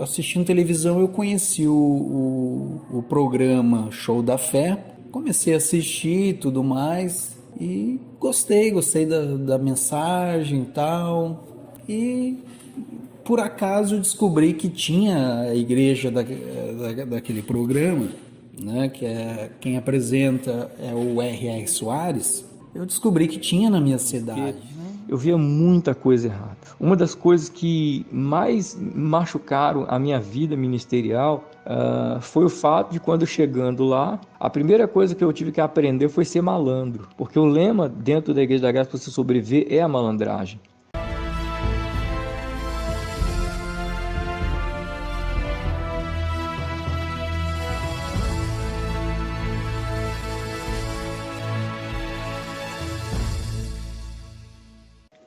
assistindo televisão, eu conheci o programa Show da Fé, comecei a assistir e tudo mais, e gostei da mensagem e tal, e por acaso eu descobri que tinha a igreja daquele programa, né, que é quem apresenta é o R.R. Soares. Eu descobri que tinha na minha Porque cidade, né? eu via muita coisa errada. Uma das coisas que mais machucaram a minha vida ministerial foi o fato de quando chegando lá, a primeira coisa que eu tive que aprender foi ser malandro. Porque o lema dentro da Igreja da Graça para você sobreviver é a malandragem.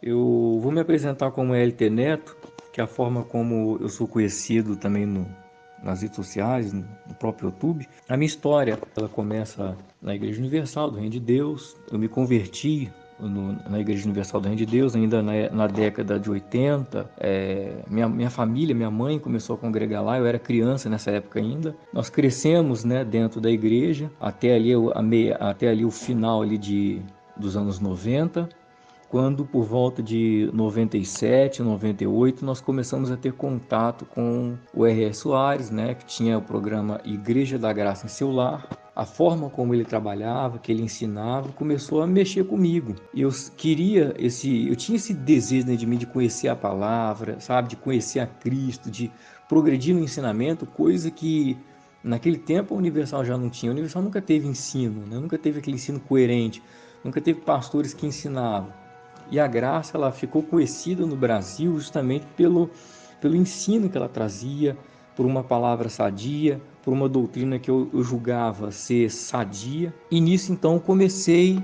Eu vou me apresentar como LT Neto, que é a forma como eu sou conhecido também nas redes sociais, no próprio YouTube. A minha história, ela começa na Igreja Universal do Reino de Deus. Eu me converti na Igreja Universal do Reino de Deus ainda na década de 80. Minha família, minha mãe começou a congregar lá, eu era criança nessa época ainda. Nós crescemos, né, dentro da igreja até ali o final ali dos anos 90, quando por volta de 97, 98, nós começamos a ter contato com o R.R. Soares, né, que tinha o programa Igreja da Graça em seu lar. A forma como ele trabalhava, que ele ensinava, começou a mexer comigo. E eu tinha esse desejo dentro de mim de conhecer a palavra, sabe, de conhecer a Cristo, de progredir no ensinamento, coisa que naquele tempo a Universal já não tinha. A Universal nunca teve ensino, né? Nunca teve aquele ensino coerente, nunca teve pastores que ensinavam. E a Graça, ela ficou conhecida no Brasil justamente pelo ensino que ela trazia, por uma palavra sadia, por uma doutrina que eu julgava ser sadia. E nisso então comecei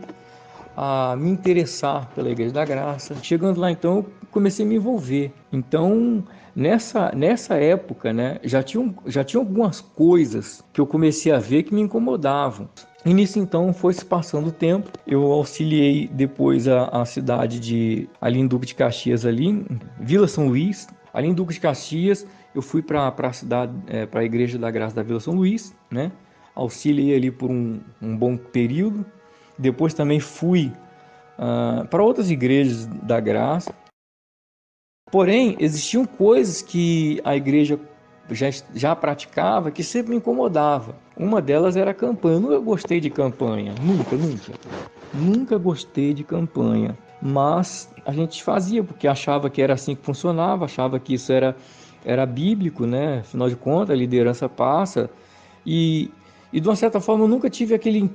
a me interessar pela Igreja da Graça. Chegando lá então, eu comecei a me envolver. Então, nessa época, né, já tinha algumas coisas que eu comecei a ver que me incomodavam. E nisso então foi se passando o tempo. Eu auxiliei depois a cidade ali em Duque de Caxias, ali em Vila São Luís. Ali em Duque de Caxias, eu fui para a cidade, para a Igreja da Graça da Vila São Luís, né? Auxiliei ali por um bom período. Depois também fui para outras igrejas da Graça. Porém, existiam coisas que a igreja já praticava que sempre me incomodava. Uma delas era a campanha. Eu nunca gostei de campanha, nunca gostei de campanha. Mas a gente fazia porque achava que era assim que funcionava, achava que isso era bíblico, né? Afinal de contas, a liderança passa. E, e de uma certa forma eu nunca tive aquele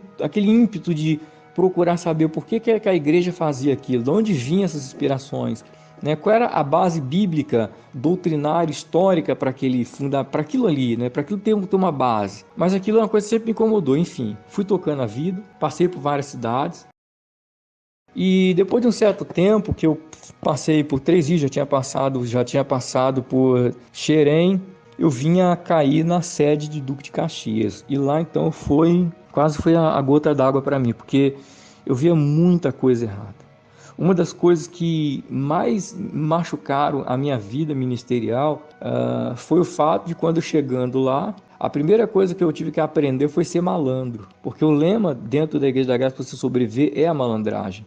ímpeto de procurar saber por que a igreja fazia aquilo, de onde vinham essas inspirações, né? Qual era a base bíblica, doutrinária, histórica para aquilo ali, né? Para aquilo ter uma base. Mas aquilo é uma coisa que sempre me incomodou. Enfim, fui tocando a vida, passei por várias cidades. E depois de um certo tempo que eu passei por 3 dias, já tinha passado por Xerém, eu vinha cair na sede de Duque de Caxias. E lá então quase foi a gota d'água para mim, porque eu via muita coisa errada. Uma das coisas que mais machucaram a minha vida ministerial foi o fato de quando chegando lá, a primeira coisa que eu tive que aprender foi ser malandro, porque o lema dentro da Igreja da Graça para você sobreviver é a malandragem.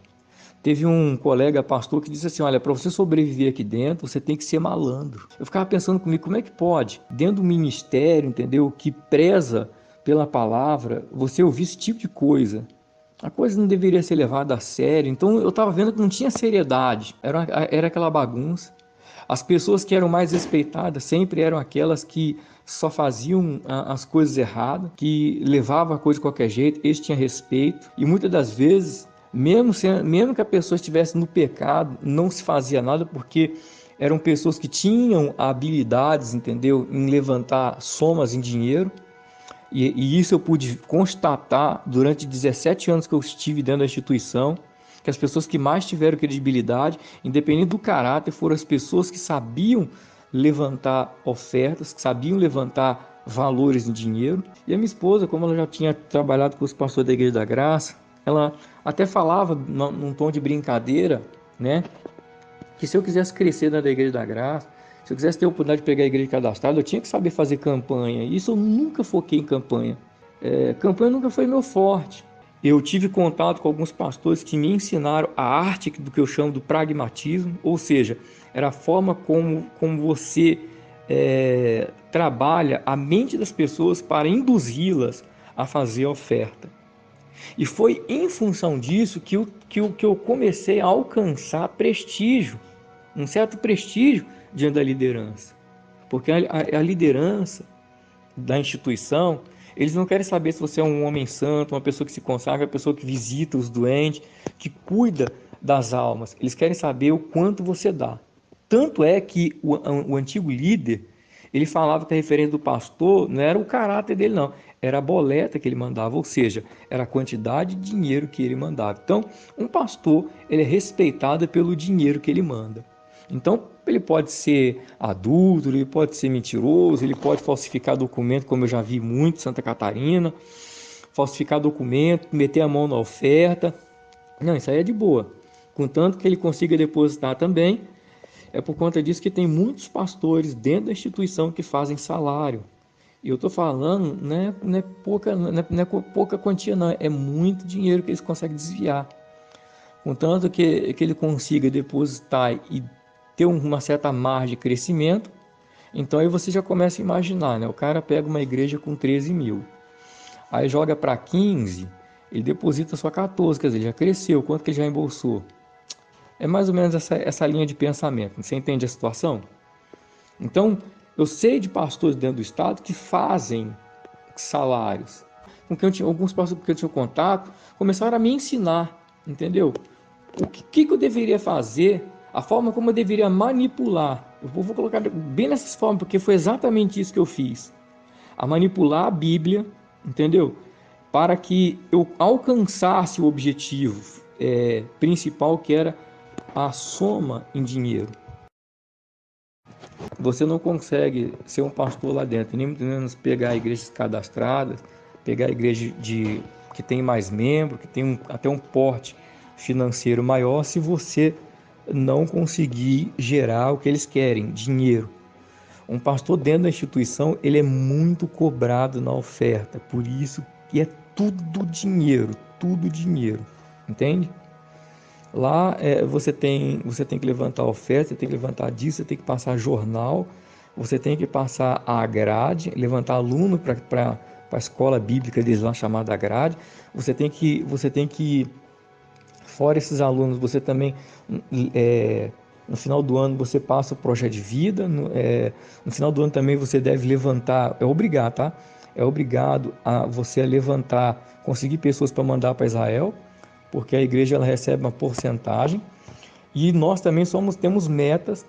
Teve um colega pastor que disse assim, olha, para você sobreviver aqui dentro, você tem que ser malandro. Eu ficava pensando comigo, como é que pode? Dentro do ministério, entendeu? Que preza pela palavra, você ouvir esse tipo de coisa. A coisa não deveria ser levada a sério. Então eu estava vendo que não tinha seriedade. Era aquela bagunça. As pessoas que eram mais respeitadas sempre eram aquelas que só faziam as coisas erradas, que levavam a coisa de qualquer jeito. Esse tinha respeito. E muitas das vezes, mesmo que a pessoa estivesse no pecado, não se fazia nada porque eram pessoas que tinham habilidades, entendeu, em levantar somas em dinheiro. E isso eu pude constatar durante 17 anos que eu estive dentro da instituição, que as pessoas que mais tiveram credibilidade, independente do caráter, foram as pessoas que sabiam levantar ofertas, que sabiam levantar valores em dinheiro. E a minha esposa, como ela já tinha trabalhado com os pastores da Igreja da Graça, ela até falava num tom de brincadeira, né, que se eu quisesse crescer dentro da Igreja da Graça, Se eu quisesse ter a oportunidade de pegar a igreja cadastrada, eu tinha que saber fazer campanha. Isso eu nunca foquei em campanha. Campanha nunca foi meu forte. Eu tive contato com alguns pastores que me ensinaram a arte do que eu chamo do pragmatismo, ou seja, era a forma como você trabalha a mente das pessoas para induzi-las a fazer a oferta. E foi em função disso que eu comecei a alcançar prestígio, um certo prestígio diante da liderança. Porque a liderança da instituição, eles não querem saber se você é um homem santo, uma pessoa que se consagra, uma pessoa que visita os doentes, que cuida das almas. Eles querem saber o quanto você dá. Tanto é que o antigo líder, ele falava que a referência do pastor não era o caráter dele, não. Era a boleta que ele mandava, ou seja, era a quantidade de dinheiro que ele mandava. Então, um pastor, ele é respeitado pelo dinheiro que ele manda. Então, ele pode ser adúltero, ele pode ser mentiroso, ele pode falsificar documento, como eu já vi muito em Santa Catarina, falsificar documento, meter a mão na oferta. Não, isso aí é de boa. Contanto que ele consiga depositar também, é por conta disso que tem muitos pastores dentro da instituição que fazem salário. E eu estou falando, não é pouca quantia, não, é muito dinheiro que eles conseguem desviar. Contanto que ele consiga depositar e ter uma certa margem de crescimento, então aí você já começa a imaginar, né? O cara pega uma igreja com 13 mil, aí joga para 15, ele deposita só 14, quer dizer, ele já cresceu, quanto que ele já embolsou? É mais ou menos essa linha de pensamento, você entende a situação? Então, eu sei de pastores dentro do estado que fazem salários, com quem eu tinha, alguns pastores que eu tinha contato, começaram a me ensinar, entendeu? O que eu deveria fazer, a forma como eu deveria manipular. Eu vou colocar bem nessas formas, porque foi exatamente isso que eu fiz. A manipular a Bíblia, entendeu? Para que eu alcançasse o objetivo principal, que era a soma em dinheiro. Você não consegue ser um pastor lá dentro, nem muito menos pegar igrejas cadastradas, pegar igreja que tem mais membros, que tem até um porte financeiro maior, se você não conseguir gerar o que eles querem, dinheiro. Um pastor dentro da instituição, ele é muito cobrado na oferta, por isso que é tudo dinheiro, entende? Lá você tem que levantar a oferta, você tem que levantar disso, você tem que passar jornal, você tem que passar a grade, levantar aluno para a escola bíblica deles lá chamada grade, você tem que fora esses alunos, você também, no final do ano, você passa o projeto de vida, no final do ano também você deve levantar, é obrigado, tá? É obrigado a você levantar, conseguir pessoas para mandar para Israel, porque a igreja ela recebe uma porcentagem, e nós também temos metas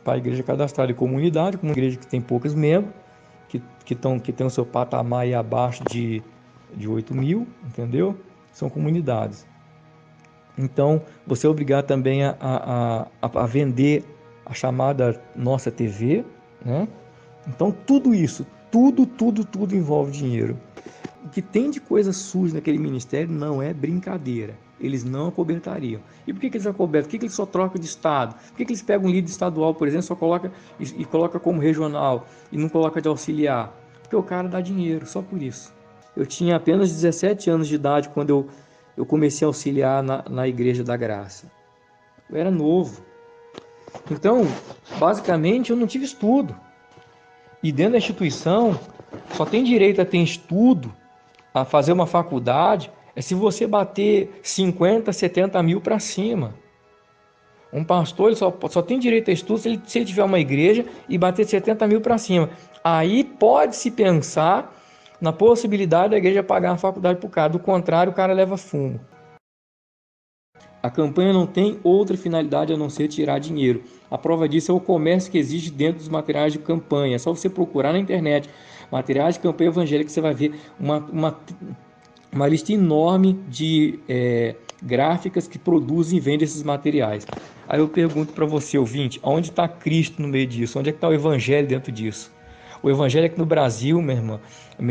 para a igreja cadastrada em comunidade, como uma igreja que tem poucos membros, que tem o seu patamar aí abaixo de 8 mil, entendeu? São comunidades. Então, você é obrigado também a vender a chamada Nossa TV, né? Então, tudo isso, tudo envolve dinheiro. O que tem de coisa suja naquele ministério não é brincadeira. Eles não acobertariam. E por que eles acobertam? Por que eles só trocam de estado? Por que eles pegam um líder estadual, por exemplo, só coloca e coloca como regional e não coloca de auxiliar? Porque o cara dá dinheiro, só por isso. Eu tinha apenas 17 anos de idade quando eu comecei a auxiliar na Igreja da Graça. Eu era novo. Então, basicamente, eu não tive estudo. E dentro da instituição, só tem direito a ter estudo, a fazer uma faculdade, se você bater 50, 70 mil para cima. Um pastor ele só tem direito a estudo se ele tiver uma igreja e bater 70 mil para cima. Aí pode-se pensar na possibilidade da igreja pagar a faculdade para o cara. Do contrário, o cara leva fumo. A campanha não tem outra finalidade a não ser tirar dinheiro. A prova disso é o comércio que existe dentro dos materiais de campanha. É só você procurar na internet materiais de campanha evangélica que você vai ver uma lista enorme de gráficas que produzem e vendem esses materiais. Aí eu pergunto para você, ouvinte, onde está Cristo no meio disso? Onde é que está o evangelho dentro disso? O evangelho aqui no Brasil, meu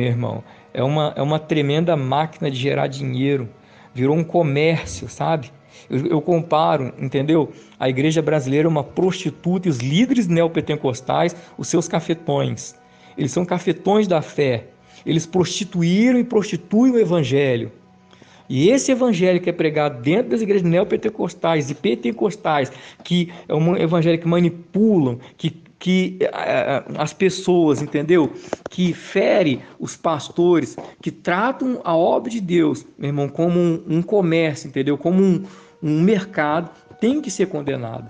irmão, é uma tremenda máquina de gerar dinheiro. Virou um comércio, sabe? Eu comparo, entendeu? A igreja brasileira é uma prostituta e os líderes neopentecostais, os seus cafetões. Eles são cafetões da fé. Eles prostituíram e prostituem o evangelho. E esse evangelho que é pregado dentro das igrejas neopentecostais e pentecostais, que é um evangelho que manipulam, que as pessoas, entendeu? Que fere os pastores, que tratam a obra de Deus, meu irmão, como um comércio, entendeu? Como um mercado, tem que ser condenado.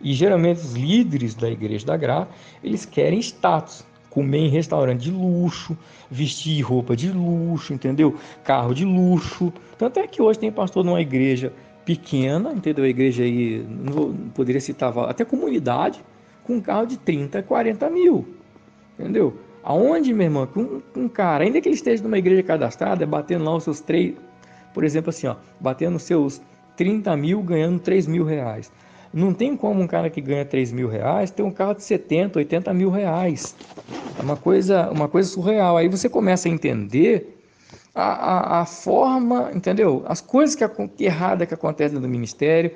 E geralmente os líderes da Igreja da Graça, eles querem status, comer em restaurante de luxo, vestir roupa de luxo, entendeu? Carro de luxo. Tanto é que hoje tem pastor numa igreja pequena, entendeu? A igreja aí, não poderia citar, até comunidade, com um carro de 30, 40 mil, entendeu? Aonde, meu irmão, um cara, ainda que ele esteja numa igreja cadastrada, batendo lá os seus 3, por exemplo assim, ó, batendo os seus 30 mil, ganhando 3 mil reais. Não tem como um cara que ganha 3 mil reais ter um carro de 70, 80 mil reais. É uma coisa surreal. Aí você começa a entender a forma, entendeu? As coisas erradas que acontecem no ministério,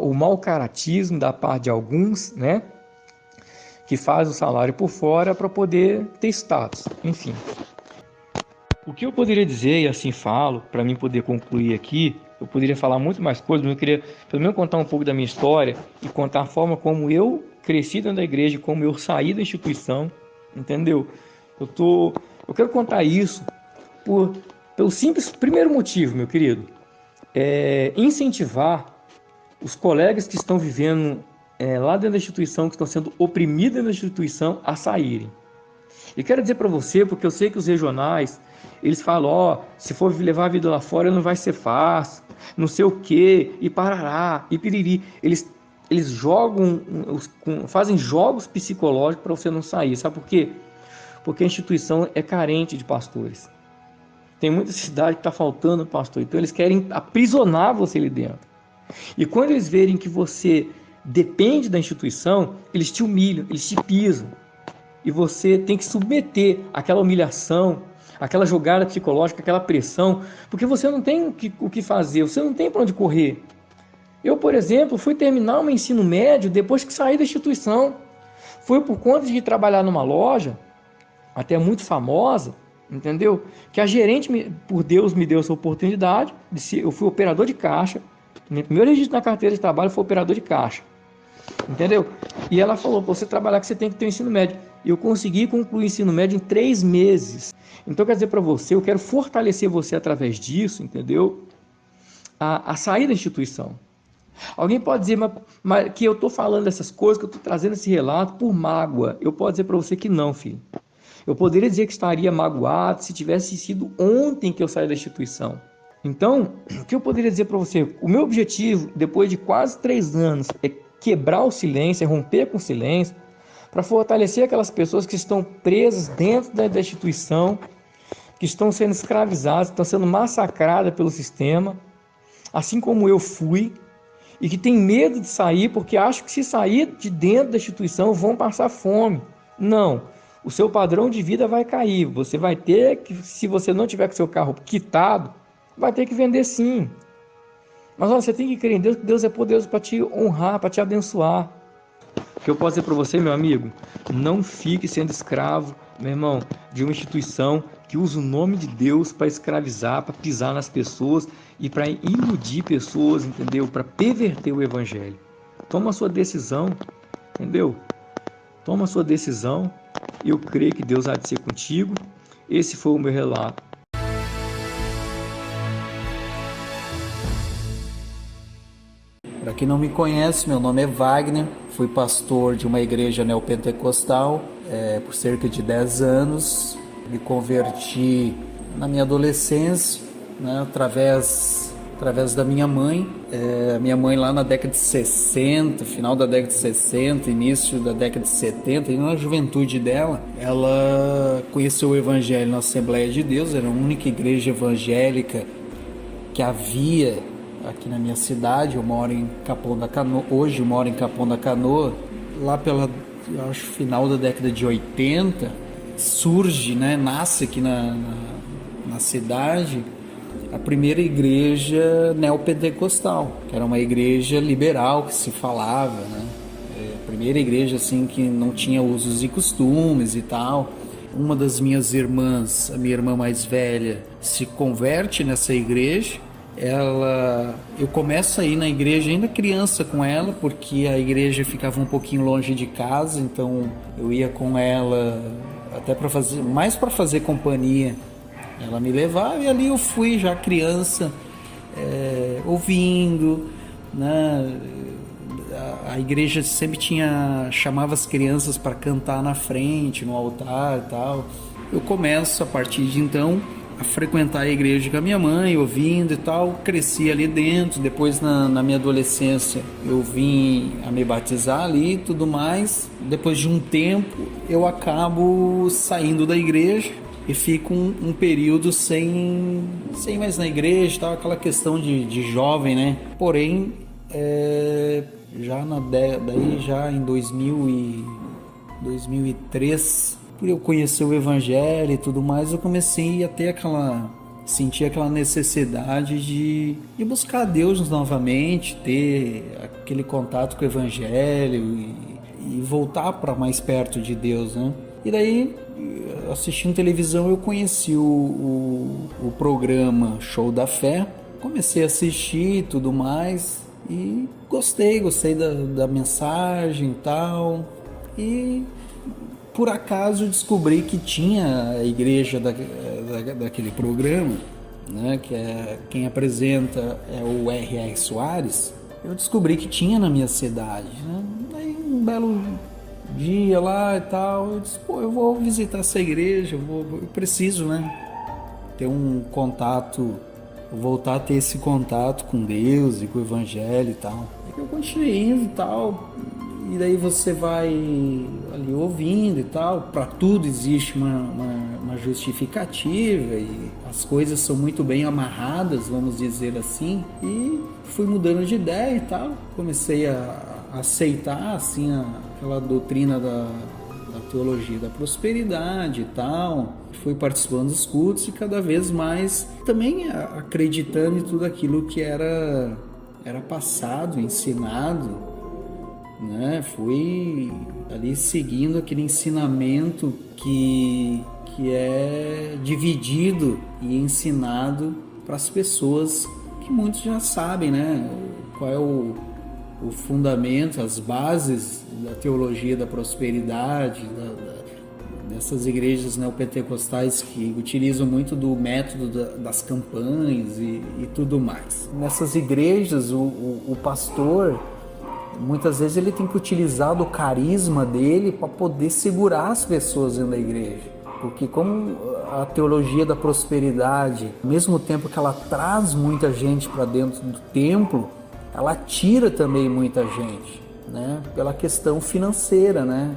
o mau caratismo da parte de alguns, né? Que faz o salário por fora para poder ter status. Enfim. O que eu poderia dizer, e assim falo, para mim poder concluir aqui, eu poderia falar muito mais coisas, mas eu queria pelo menos contar um pouco da minha história e contar a forma como eu cresci dentro da igreja, como eu saí da instituição, entendeu? Eu quero contar isso pelo simples primeiro motivo, meu querido, incentivar os colegas que estão vivendo lá dentro da instituição, que estão sendo oprimidos dentro da instituição, a saírem. E quero dizer para você, porque eu sei que os regionais, eles falam, se for levar a vida lá fora não vai ser fácil, não sei o que, e parará, e piriri. Eles jogam, fazem jogos psicológicos para você não sair. Sabe por quê? Porque a instituição é carente de pastores. Tem muita cidade que está faltando pastor, então eles querem aprisionar você ali dentro. E quando eles verem que você depende da instituição, eles te humilham, eles te pisam. E você tem que submeter aquela humilhação, aquela jogada psicológica, aquela pressão, porque você não tem o que fazer, você não tem para onde correr. Eu, por exemplo, fui terminar o meu ensino médio depois que saí da instituição. Foi por conta de trabalhar numa loja, até muito famosa, entendeu? Que a gerente, por Deus, me deu essa oportunidade. Eu fui operador de caixa. Meu primeiro registro na carteira de trabalho foi operador de caixa. Entendeu? E ela falou, para você trabalhar que você tem que ter um ensino médio. Eu consegui concluir o ensino médio em 3 meses. Então, quer dizer para você, eu quero fortalecer você através disso, entendeu? A sair da instituição. Alguém pode dizer mas que eu estou falando essas coisas, que eu estou trazendo esse relato por mágoa. Eu posso dizer para você que não, filho. Eu poderia dizer que estaria magoado se tivesse sido ontem que eu saí da instituição. Então, o que eu poderia dizer para você? O meu objetivo, depois de quase 3 anos, é quebrar o silêncio, é romper com o silêncio, para fortalecer aquelas pessoas que estão presas dentro da instituição, que estão sendo escravizadas, estão sendo massacradas pelo sistema, assim como eu fui, e que tem medo de sair porque acham que se sair de dentro da instituição vão passar fome. Não, o seu padrão de vida vai cair, você vai ter que, se você não tiver com seu carro quitado, vai ter que vender sim. Mas olha, você tem que crer em Deus, que Deus é poderoso para te honrar, para te abençoar. O que eu posso dizer para você, meu amigo? Não fique sendo escravo, meu irmão, de uma instituição que usa o nome de Deus para escravizar, para pisar nas pessoas e para iludir pessoas, entendeu? Para perverter o evangelho. Toma a sua decisão, entendeu? Toma a sua decisão. Eu creio que Deus há de ser contigo. Esse foi o meu relato. Para quem não me conhece, meu nome é Wagner, fui pastor de uma igreja neopentecostal por cerca de 10 anos. Me converti na minha adolescência, né, através da minha mãe. Minha mãe lá na década de 60, final da década de 60, início da década de 70, e na juventude dela, ela conheceu o Evangelho na Assembleia de Deus, era a única igreja evangélica que havia aqui na minha cidade. Eu moro em Capão da Canoa, hoje eu moro em Capão da Canoa. Lá pela, eu acho, final da década de 80, surge, né, nasce aqui na cidade a primeira igreja neopentecostal, que era uma igreja liberal que se falava, né? A primeira igreja assim que não tinha usos e costumes e tal. Uma das minhas irmãs, a minha irmã mais velha, se converte nessa igreja. Eu começo a ir na igreja ainda criança com ela, porque a igreja ficava um pouquinho longe de casa, então eu ia com ela até mais para fazer companhia. Ela me levava e ali eu fui já criança, ouvindo, né? A igreja sempre chamava as crianças para cantar na frente, no altar e tal. Eu começo a partir de então a frequentar a igreja com a minha mãe, ouvindo e tal, cresci ali dentro. Depois na minha adolescência eu vim a me batizar ali e tudo mais. Depois de um tempo eu acabo saindo da igreja e fico um período sem mais na igreja, tal, aquela questão de jovem, né? Porém, já em 2003, por eu conhecer o evangelho e tudo mais, eu comecei a ter sentir aquela necessidade de buscar a Deus novamente, ter aquele contato com o evangelho e voltar para mais perto de Deus, né? E daí, assistindo televisão, eu conheci o programa Show da Fé, comecei a assistir e tudo mais, e gostei da mensagem e tal, e por acaso descobri que tinha a igreja daquele programa, né, que quem apresenta é o R.R. Soares. Eu descobri que tinha na minha cidade, né? Daí um belo dia lá e tal, eu disse, eu vou visitar essa igreja, eu preciso, né, ter um contato, voltar a ter esse contato com Deus e com o evangelho e tal. Eu continuei indo e tal, e daí você vai ali ouvindo e tal. Para tudo existe uma justificativa e as coisas são muito bem amarradas, vamos dizer assim. E fui mudando de ideia e tal, comecei a aceitar assim aquela doutrina da teologia da prosperidade e tal. Fui participando dos cultos e cada vez mais também acreditando em tudo aquilo que era passado, ensinado, né? Fui ali seguindo aquele ensinamento que é dividido e ensinado para as pessoas, que muitos já sabem, né? Qual é o fundamento, as bases da teologia da prosperidade, dessas igrejas neopentecostais que utilizam muito do método das campanhas e tudo mais. Nessas igrejas, o pastor, muitas vezes ele tem que utilizar do carisma dele para poder segurar as pessoas dentro da igreja. Porque como a teologia da prosperidade, ao mesmo tempo que ela traz muita gente para dentro do templo, ela tira também muita gente, né? Pela questão financeira, né?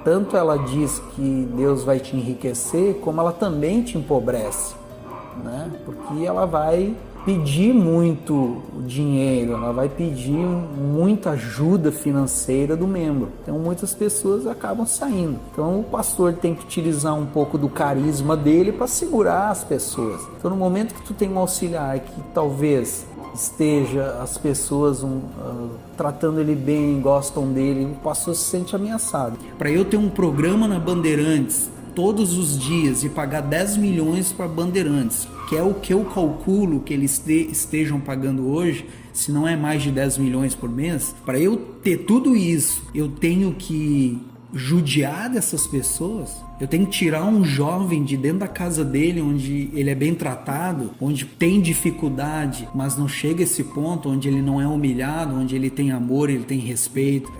Tanto ela diz que Deus vai te enriquecer, como ela também te empobrece, né? Porque ela vai pedir muito dinheiro, ela vai pedir muita ajuda financeira do membro. Então muitas pessoas acabam saindo. Então o pastor tem que utilizar um pouco do carisma dele para segurar as pessoas. Então no momento que tu tem um auxiliar que talvez esteja as pessoas tratando ele bem, gostam dele, o pastor se sente ameaçado. Para eu ter um programa na Bandeirantes todos os dias e pagar 10 milhões para Bandeirantes, que é o que eu calculo que eles estejam pagando hoje, se não é mais de 10 milhões por mês, para eu ter tudo isso, eu tenho que judiar dessas pessoas, eu tenho que tirar um jovem de dentro da casa dele, onde ele é bem tratado, onde tem dificuldade, mas não chega a esse ponto, onde ele não é humilhado, onde ele tem amor, ele tem respeito,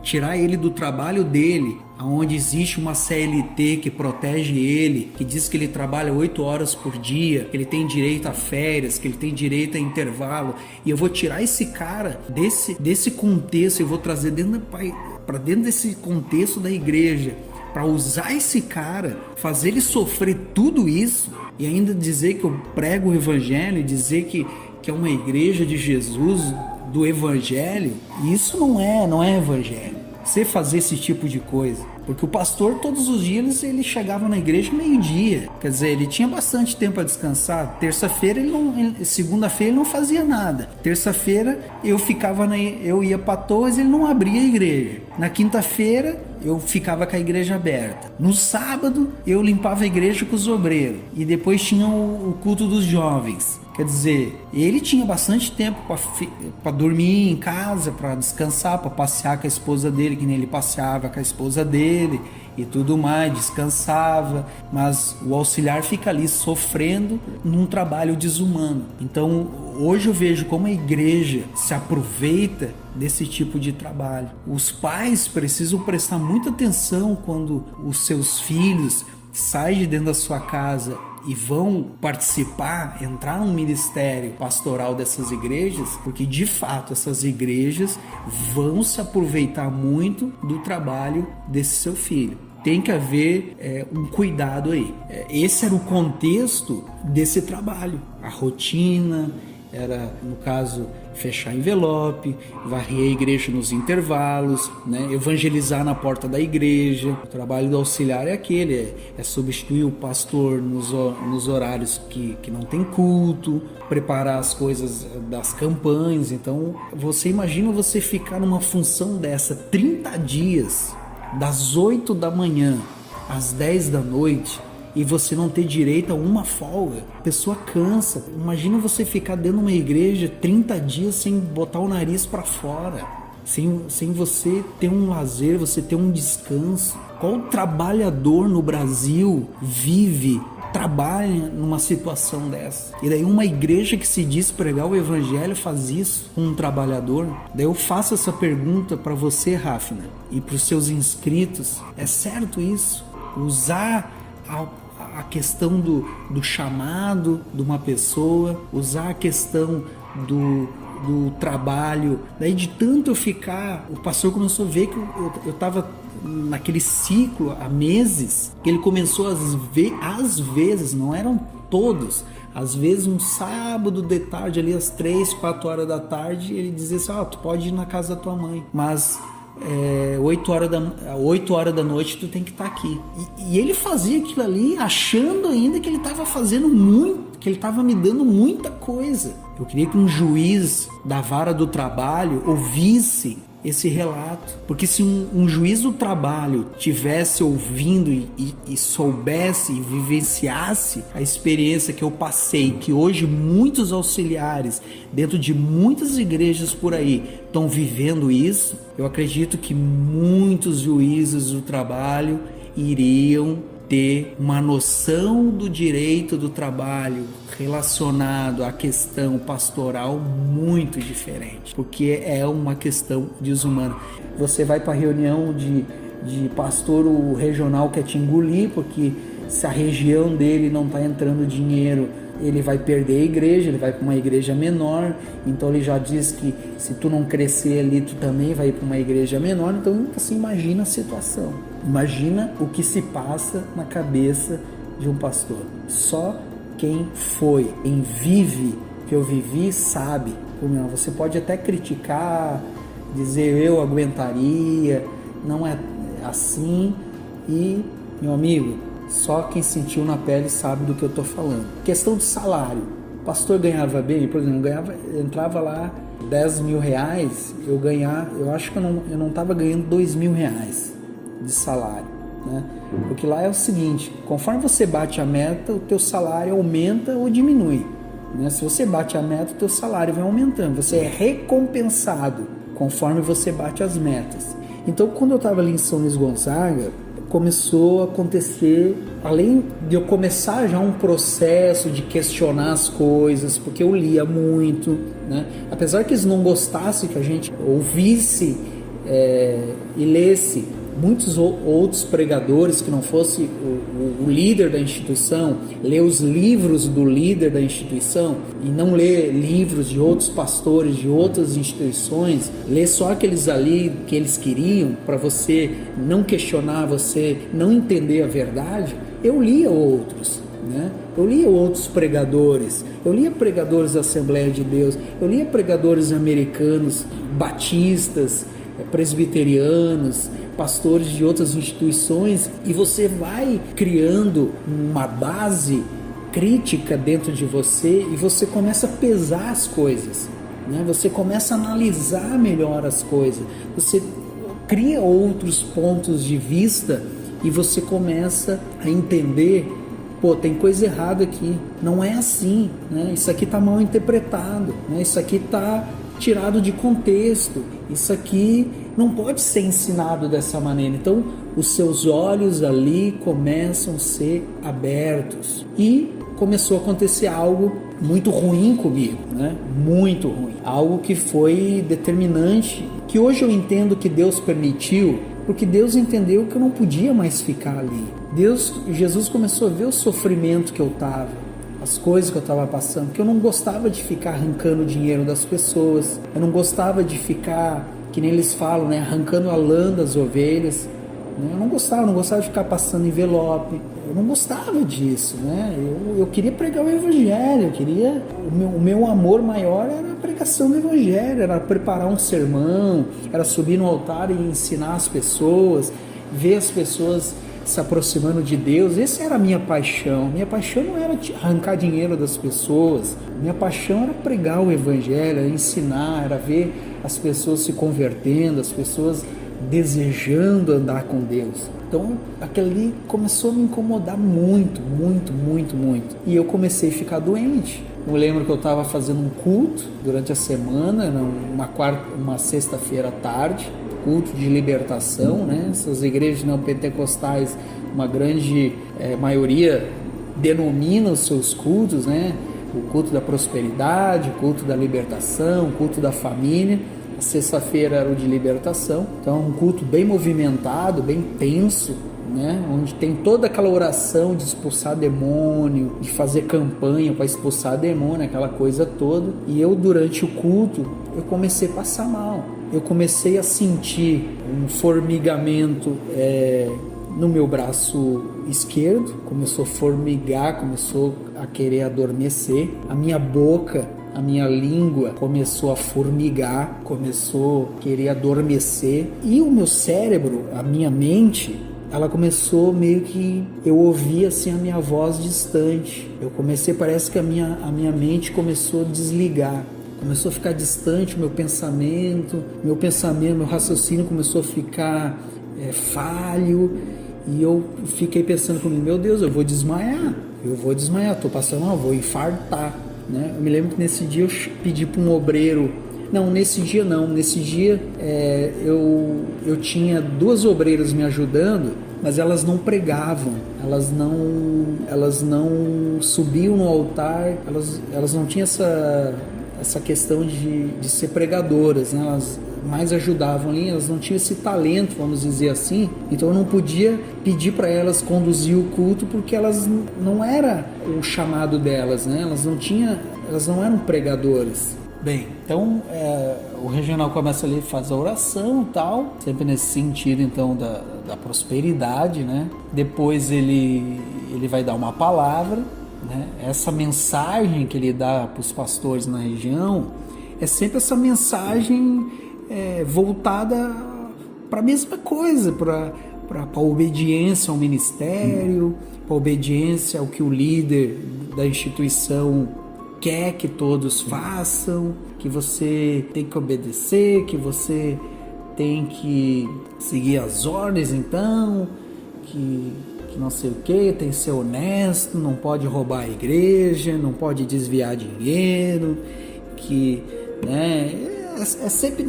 tirar ele do trabalho dele, onde existe uma CLT que protege ele, que diz que ele trabalha 8 horas por dia, que ele tem direito a férias, que ele tem direito a intervalo, e eu vou tirar esse cara desse contexto, eu vou trazer para dentro desse contexto da igreja, para usar esse cara, fazer ele sofrer tudo isso e ainda dizer que eu prego o evangelho, dizer que é uma igreja de Jesus, do evangelho. Isso não é evangelho. você fazer esse tipo de coisa. Porque o pastor, todos os dias, ele chegava na igreja meio-dia. Quer dizer, ele tinha bastante tempo para descansar. Terça-feira, segunda-feira, ele não fazia nada. Terça-feira, eu ia para Torres, ele não abria a igreja. Na quinta-feira, eu ficava com a igreja aberta. No sábado, eu limpava a igreja com os obreiros. E depois tinha o culto dos jovens. Quer dizer, ele tinha bastante tempo para dormir em casa, para descansar, para passear com a esposa dele, que nem ele passeava com a esposa dele e tudo mais, descansava. Mas o auxiliar fica ali sofrendo num trabalho desumano. Então, hoje eu vejo como a igreja se aproveita desse tipo de trabalho. Os pais precisam prestar muita atenção quando os seus filhos saem de dentro da sua casa e vão participar, entrar no ministério pastoral dessas igrejas, porque de fato essas igrejas vão se aproveitar muito do trabalho desse seu filho. Tem que haver um cuidado aí. Esse era o contexto desse trabalho. A rotina era, no caso, fechar envelope, varrer a igreja nos intervalos, né? Evangelizar na porta da igreja. O trabalho do auxiliar é aquele, é substituir o pastor nos horários que não tem culto, preparar as coisas das campanhas. Então, você imagina você ficar numa função dessa 30 dias, das 8 da manhã às 10 da noite, e você não ter direito a uma folga. A pessoa cansa. Imagina você ficar dentro de uma igreja 30 dias sem botar o nariz para fora, sem você ter um lazer, você ter um descanso. Qual trabalhador no Brasil trabalha numa situação dessa? E daí uma igreja que se diz pregar o evangelho faz isso com um trabalhador? Daí eu faço essa pergunta para você, Rafna, e para os seus inscritos. É certo isso? Usar a questão do chamado de uma pessoa, usar a questão do trabalho, daí de tanto eu ficar, o pastor começou a ver que eu estava naquele ciclo há meses, que ele começou às vezes, não eram todos, às vezes um sábado de tarde, ali às 3, 4 horas da tarde, ele dizia assim, tu pode ir na casa da tua mãe, mas 8 horas da noite tu tem que estar aqui. E ele fazia aquilo ali achando ainda que ele estava fazendo muito, que ele estava me dando muita coisa. Eu queria que um juiz da vara do trabalho ouvisse esse relato, porque se um juiz do trabalho tivesse ouvindo e soubesse e vivenciasse a experiência que eu passei, que hoje muitos auxiliares dentro de muitas igrejas por aí estão vivendo isso, eu acredito que muitos juízes do trabalho iriam ter uma noção do direito do trabalho relacionado à questão pastoral muito diferente, porque é uma questão desumana. Você vai para a reunião de pastor regional quer te engolir, porque se a região dele não está entrando dinheiro, ele vai perder a igreja, ele vai para uma igreja menor, então ele já diz que se tu não crescer ali, tu também vai para uma igreja menor. Então você imagina a situação, imagina o que se passa na cabeça de um pastor. Só quem foi, quem vive, que eu vivi, sabe. Você pode até criticar, dizer eu aguentaria, não é assim, e meu amigo, só quem sentiu na pele sabe do que eu estou falando. Questão de salário. O pastor ganhava bem, por exemplo, entrava lá 10 mil reais, eu acho que eu não estava ganhando 2 mil reais de salário, né? Porque lá é o seguinte, conforme você bate a meta, o teu salário aumenta ou diminui, né? Se você bate a meta, o teu salário vai aumentando, você é recompensado conforme você bate as metas. Então, quando eu estava ali em São Luís Gonzaga, começou a acontecer, além de eu começar já um processo de questionar as coisas, porque eu lia muito, né? Apesar que eles não gostassem que a gente ouvisse e lesse muitos outros pregadores que não fosse o líder da instituição, ler os livros do líder da instituição e não ler livros de outros pastores de outras instituições, ler só aqueles ali que eles queriam para você não questionar, você não entender a verdade. Eu lia outros, né? Eu lia outros pregadores, eu lia pregadores da Assembleia de Deus, eu lia pregadores americanos, batistas, presbiterianos, pastores de outras instituições, e você vai criando uma base crítica dentro de você e você começa a pesar as coisas, né? Você começa a analisar melhor as coisas, você cria outros pontos de vista e você começa a entender, pô, tem coisa errada aqui, não é assim, né? Isso aqui está mal interpretado, né? Isso aqui está tirado de contexto, isso aqui não pode ser ensinado dessa maneira. Então os seus olhos ali começam a ser abertos e começou a acontecer algo muito ruim comigo, né? Muito ruim, algo que foi determinante, que hoje eu entendo que Deus permitiu, porque Deus entendeu que eu não podia mais ficar ali. Jesus começou a ver o sofrimento que eu estava, as coisas que eu estava passando, que eu não gostava de ficar arrancando dinheiro das pessoas, eu não gostava de ficar, que nem eles falam, né, arrancando a lã das ovelhas, né? Eu não gostava de ficar passando envelope, eu não gostava disso, né? Eu queria pregar o evangelho, o meu amor maior era a pregação do evangelho, era preparar um sermão, era subir no altar e ensinar as pessoas, ver as pessoas se aproximando de Deus. Essa era a minha paixão. Minha paixão não era arrancar dinheiro das pessoas, minha paixão era pregar o evangelho, era ensinar, era ver as pessoas se convertendo, as pessoas desejando andar com Deus. Então aquilo ali começou a me incomodar muito, muito, muito, muito. E eu comecei a ficar doente. Eu lembro que eu estava fazendo um culto durante a semana, uma sexta-feira à tarde, culto de libertação, né? Essas igrejas não pentecostais, uma grande maioria denomina os seus cultos, né? O culto da prosperidade, o culto da libertação, o culto da família. A sexta-feira era o de libertação, então um culto bem movimentado, bem tenso, né? Onde tem toda aquela oração de expulsar demônio, de fazer campanha para expulsar demônio, aquela coisa toda. E eu, durante o culto, eu comecei a passar mal. Eu comecei a sentir um formigamento no meu braço esquerdo, começou a formigar, começou a querer adormecer. A minha boca, a minha língua começou a formigar, começou a querer adormecer. E o meu cérebro, a minha mente, ela começou meio que, eu ouvia assim a minha voz distante. Eu comecei, parece que a minha mente começou a desligar. Começou a ficar distante o meu pensamento, meu raciocínio começou a ficar falho. E eu fiquei pensando comigo, meu Deus, eu vou desmaiar, estou passando mal, vou infartar, né? Eu me lembro que nesse dia eu pedi para um obreiro, nesse dia eu tinha 2 obreiras me ajudando, mas elas não pregavam, elas não subiam no altar, elas não tinham essa questão de ser pregadoras, né? Elas mais ajudavam ali, elas não tinham esse talento, vamos dizer assim. Então eu não podia pedir para elas conduzir o culto, porque elas não era o chamado delas, né? Elas não eram pregadoras. Bem, então o regional começa ali, faz a oração e tal, sempre nesse sentido então da prosperidade, né? Depois ele vai dar uma palavra, né? Essa mensagem que ele dá para os pastores na região é sempre essa mensagem voltada para a mesma coisa, para a obediência ao ministério, para a obediência ao que o líder da instituição quer que todos façam, que você tem que obedecer, que você tem que seguir as ordens, então, que não sei o que, tem que ser honesto, não pode roubar a igreja, não pode desviar dinheiro, que, né, é sempre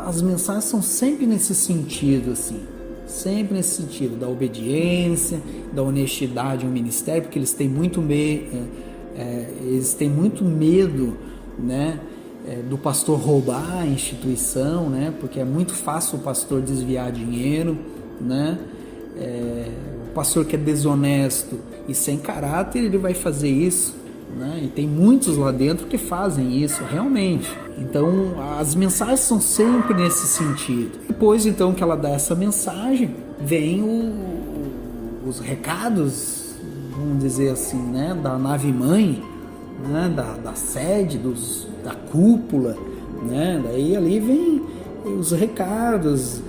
as mensagens são sempre nesse sentido, assim, sempre nesse sentido da obediência, da honestidade ao ministério, porque eles têm muito medo, né, do pastor roubar a instituição, né, porque é muito fácil o pastor desviar dinheiro, né, o pastor que é desonesto e sem caráter, ele vai fazer isso, né, e tem muitos lá dentro que fazem isso, realmente. Então as mensagens são sempre nesse sentido. Depois então que ela dá essa mensagem, vem os recados, vamos dizer assim, né, da nave mãe, né, da sede, da cúpula, né, daí ali vem os recados,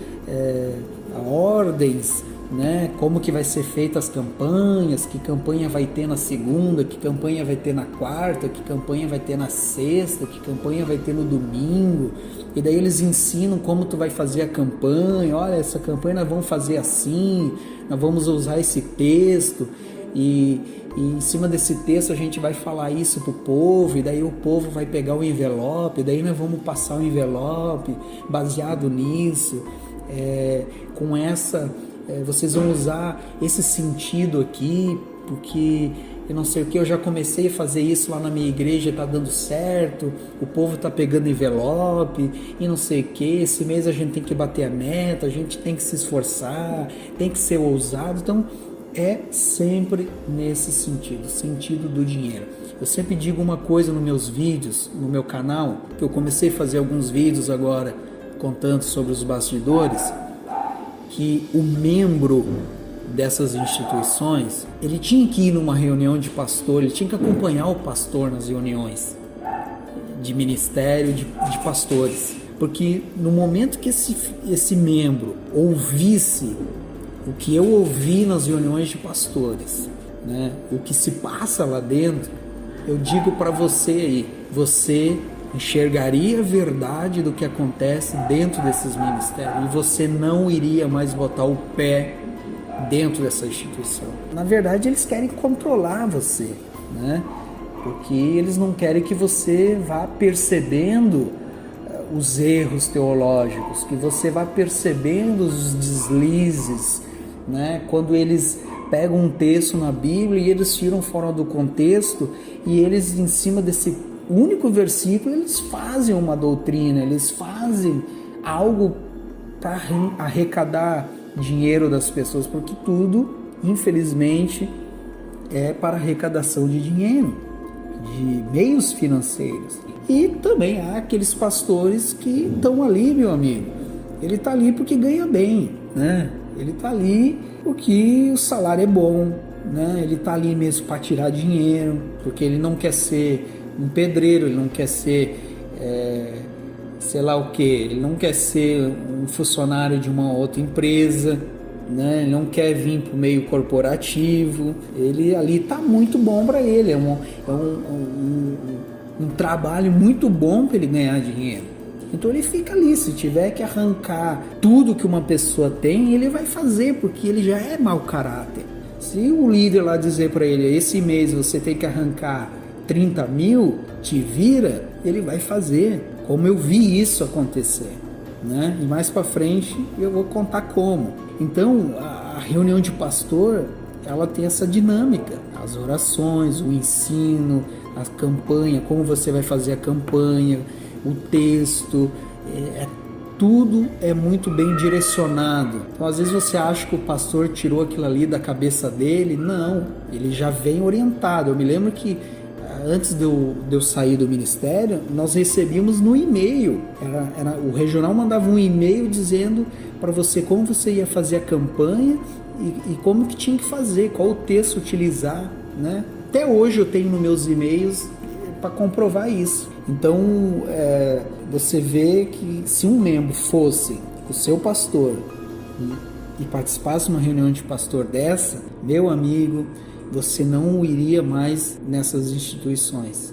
ordens, né? Como que vai ser feita as campanhas, que campanha vai ter na segunda, que campanha vai ter na quarta, que campanha vai ter na sexta, que campanha vai ter no domingo. E daí eles ensinam como tu vai fazer a campanha. Olha, essa campanha nós vamos fazer assim, nós vamos usar esse texto e em cima desse texto a gente vai falar isso pro povo, e daí o povo vai pegar o envelope, daí nós vamos passar o envelope baseado nisso, com essa, vocês vão usar esse sentido aqui, porque eu não sei o que, eu já comecei a fazer isso lá na minha igreja, tá dando certo, o povo tá pegando envelope e não sei o que, esse mês a gente tem que bater a meta, a gente tem que se esforçar, tem que ser ousado. Então é sempre nesse sentido do dinheiro. Eu sempre digo uma coisa nos meus vídeos, no meu canal, que eu comecei a fazer alguns vídeos agora contando sobre os bastidores, que o membro dessas instituições, ele tinha que ir numa reunião de pastor, ele tinha que acompanhar o pastor nas reuniões de ministério, de pastores, porque no momento que esse membro ouvisse o que eu ouvi nas reuniões de pastores, né, o que se passa lá dentro, eu digo para você aí, você enxergaria a verdade do que acontece dentro desses ministérios e você não iria mais botar o pé dentro dessa instituição. Na verdade, eles querem controlar você, né? Porque eles não querem que você vá percebendo os erros teológicos, que você vá percebendo os deslizes, né? Quando eles pegam um texto na Bíblia e eles tiram fora do contexto e eles, em cima desse único versículo, eles fazem uma doutrina, eles fazem algo para arrecadar dinheiro das pessoas, porque tudo, infelizmente, é para arrecadação de dinheiro, de meios financeiros. E também há aqueles pastores que estão ali, meu amigo, ele está ali porque ganha bem, né? Ele está ali porque o salário é bom, né? Ele está ali mesmo para tirar dinheiro, porque ele não quer ser um pedreiro, ele não quer ser, sei lá o que, ele não quer ser um funcionário de uma outra empresa, né? Ele não quer vir para o meio corporativo, ele ali está muito bom para ele, é um trabalho muito bom para ele ganhar dinheiro. Então ele fica ali, se tiver que arrancar tudo que uma pessoa tem, ele vai fazer, porque ele já é mau caráter. Se o líder lá dizer para ele, esse mês você tem que arrancar 30 mil, te vira, ele vai fazer, como eu vi isso acontecer, né? E mais para frente eu vou contar como. Então a reunião de pastor, ela tem essa dinâmica, as orações, o ensino, a campanha, como você vai fazer a campanha, o texto, tudo é muito bem direcionado. Então às vezes você acha que o pastor tirou aquilo ali da cabeça dele, não, ele já vem orientado. Eu me lembro que antes de eu sair do ministério, nós recebíamos no e-mail, o regional mandava um e-mail dizendo para você como você ia fazer a campanha e como que tinha que fazer, qual o texto utilizar, né? Até hoje eu tenho nos meus e-mails para comprovar isso. Então você vê que se um membro fosse o seu pastor e participasse de uma reunião de pastor dessa, meu amigo, você não iria mais nessas instituições.